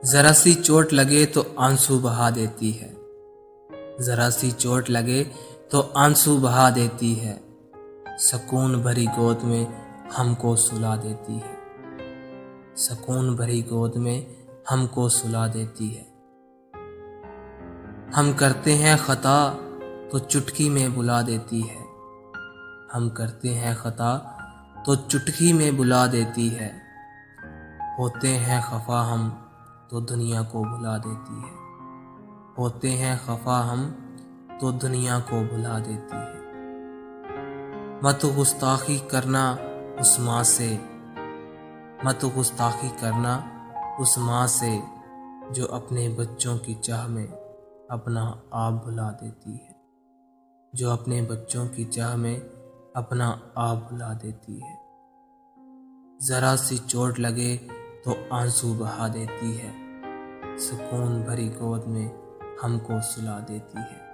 जरा सी चोट लगे तो आंसू बहा देती है। जरा सी चोट लगे तो आंसू बहा देती है। सुकून भरी गोद में हमको सुला देती है। सुकून भरी गोद में हमको सुला देती है। हम करते हैं खता तो चुटकी में बुला देती है। हम करते हैं खता तो चुटकी में बुला देती है। होते हैं खफा हम तो दुनिया को भुला देती है। होते हैं खफा हम तो दुनिया को भुला देती है। मत गुस्ताखी करना उस माँ से, मत गुस्ताखी करना उस माँ से जो अपने बच्चों की चाह में अपना आप भुला देती है। जो अपने बच्चों की चाह में अपना आप भुला देती है। जरा सी चोट लगे तो आंसू बहा देती है। सुकून भरी गोद में हमको सुला देती है।